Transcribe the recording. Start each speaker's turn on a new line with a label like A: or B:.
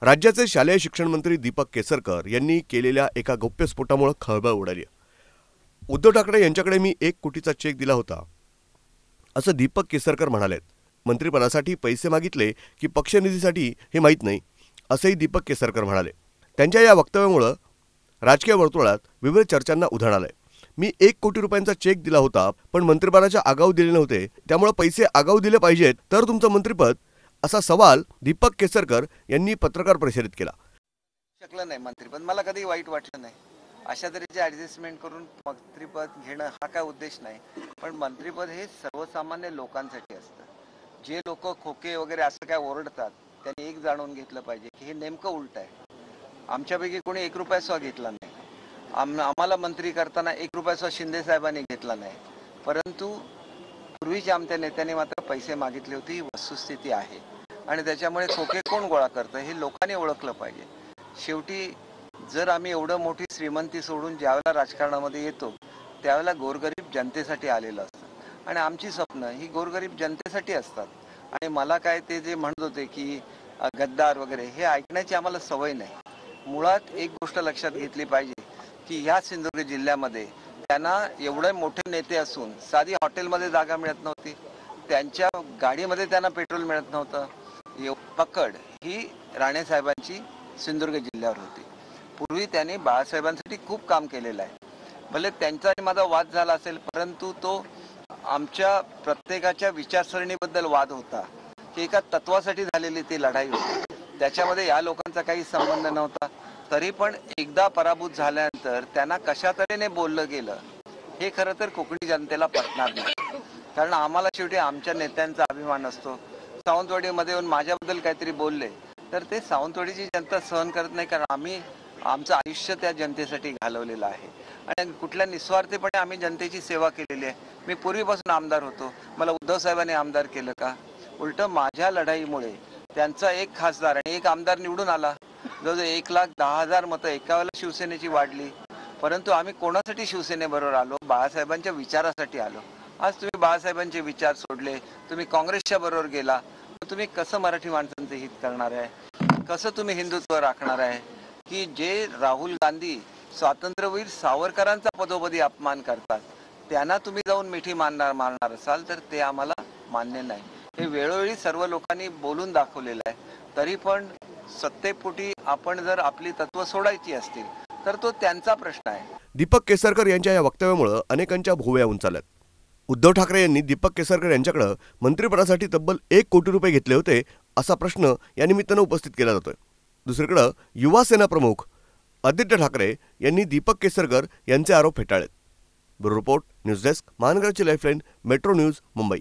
A: राज्याचे शालेय शिक्षण मंत्री दीपक केसरकर यांनी केलेल्या एका गौप्यस्फोटामुळे खळबळ उडाली. उद्धव ठाकरे यांच्याकडे मी 1 कोटीचा चेक दिला होता असं दीपक केसरकर म्हणालेत. मंत्रिपदासाठी पैसे मागितले की पक्षनिधीसाठी हे माहीत नाही असंही दीपक केसरकर म्हणाले. त्यांच्या या वक्तव्यामुळे राजकीय वर्तुळात विविध चर्चांना उधाण आलंय. मी 1 कोटी रुपयांचा चेक दिला होता पण मंत्रिपदाच्या आगाऊ दिले नव्हते, त्यामुळे पैसे आगाऊ दिले पाहिजेत तर तुमचं मंत्रिपद, असा सवाल दीपक केसरकर यांनी पत्रकार परिषदेत केला.
B: शकलं नाही मंत्रिपद, मला कधी वाईट वाटलं नाही. अशा तऱ्हेचे ॲडजस्टमेंट करून मंत्रिपद घेणं हा काय उद्देश नाही. पण मंत्रिपद हे सर्वसामान्य लोकांसाठी असतं. जे लोक खोके वगैरे असं काय ओरडतात त्यांनी एक जाणून घेतलं पाहिजे की हे नेमकं उलट आहे. आमच्यापैकी कोणी 1 रुपया सुद्धा घेतला नाही. आम्हाला मंत्री करताना 1 रुपया सुद्धा शिंदे साहेबांनी घेतला नाही. परंतु पूर्वीच्या आमच्या नेत्यांनी मात्र पैसे मागितले होते. ही वस्तुस्थिती आहे आणि त्याच्यामुळे खोके कोण गोळा करतं हे लोकांनी ओळखलं पाहिजे. शेवटी जर आम्ही एवढं मोठी श्रीमंती सोडून ज्यावेळेला राजकारणामध्ये येतो त्यावेळेला गोरगरीब जनतेसाठी आलेलं असतं आणि आमची स्वप्न ही गोरगरीब जनतेसाठी असतात. आणि मला काय ते जे म्हणत होते की गद्दार वगैरे हे ऐकण्याची आम्हाला सवय नाही. मुळात एक गोष्ट लक्षात घेतली पाहिजे की ह्या सिंधुदुर्ग जिल्ह्यामध्ये त्यांना एवढे मोठे नेते असून साधी हॉटेलमध्ये जागा मिळत नव्हती, त्यांच्या गाडीमध्ये त्यांना पेट्रोल मिळत नव्हतं. पकड ही राणेसाहेबांची सिंधुदुर्ग जिल्ह्यावर होती. पूर्वी त्यांनी बाळासाहेबांसाठी खूप काम केलेलं आहे. भले त्यांचा आणि माझा वाद झाला असेल परंतु तो आमच्या प्रत्येकाच्या विचारसरणीबद्दल वाद होता की एका तत्वासाठी झालेली ती लढाई होती. त्याच्यामध्ये या लोकांचा काही संबंध नव्हता. तरी पण एकदा पराभूत झाल्यानंतर त्यांना कशा तऱ्हेने बोललं गेलं हे खरं तर कोकणी जनतेला पटणार नाही. कारण आम्हाला शेवटी आमच्या नेत्यांचा अभिमान असतो. सावंतवाडीमध्ये येऊन माझ्याबद्दल काहीतरी बोलले तर ते सावंतवाडीची जनता सहन करत नाही. कारण आम्ही आमचं आयुष्य त्या जनतेसाठी घालवलेलं आहे आणि कुठल्या निस्वार्थीपणे आम्ही जनतेची सेवा केलेली आहे. मी पूर्वीपासून आमदार होतो. मला उद्धव साहेबांनी आमदार केलं का? उलटं माझ्या लढाईमुळे त्यांचा एक खासदार आणि एक आमदार निवडून आला. जवळजवळ 1,10,000 मतं एका वेळेला शिवसेनेची वाढली. परंतु आम्ही कोणासाठी शिवसेनेबरोबर आलो? बाळासाहेबांच्या विचारासाठी आलो. आज तुम्ही बाळासाहेबांचे विचार सोडले, तुम्ही काँग्रेसच्या बरोबर गेला, तुम्ही कसं मराठी माणसांचे हित करणार आहे? कसं तुम्ही हिंदुत्व राखणार आहे? की जे राहुल गांधी स्वातंत्र्यवीर सावरकरांचा पदोपदी अपमान करतात त्यांना तुम्ही जाऊन मिठी मारणार असाल तर ते आम्हाला मान्य नाही. हे वेळोवेळी सर्व लोकांनी बोलून दाखवलेलं आहे. तरी पण सत्तेपोटी आपण जर आपली तत्व सोडायची असतील तर तो त्यांचा प्रश्न आहे.
A: दीपक केसरकर यांच्या या वक्तव्यामुळे अनेकांच्या भुवया उंचावल्यात. उद्धव ठाकरे यांनी दीपक केसरकर यांच्याकडे मंत्रिपदासाठी तब्बल 1 कोटी रुपये घेतले होते असा प्रश्न या निमित्तानं उपस्थित केला जातोय. दुसरीकडे युवा सेना प्रमुख आदित्य ठाकरे यांनी दीपक केसरकर यांचे आरोप फेटाळलेत. ब्युरो रिपोर्ट, न्यूज डेस्क, महानगराची लाईफलाईन, मेट्रो न्यूज, मुंबई.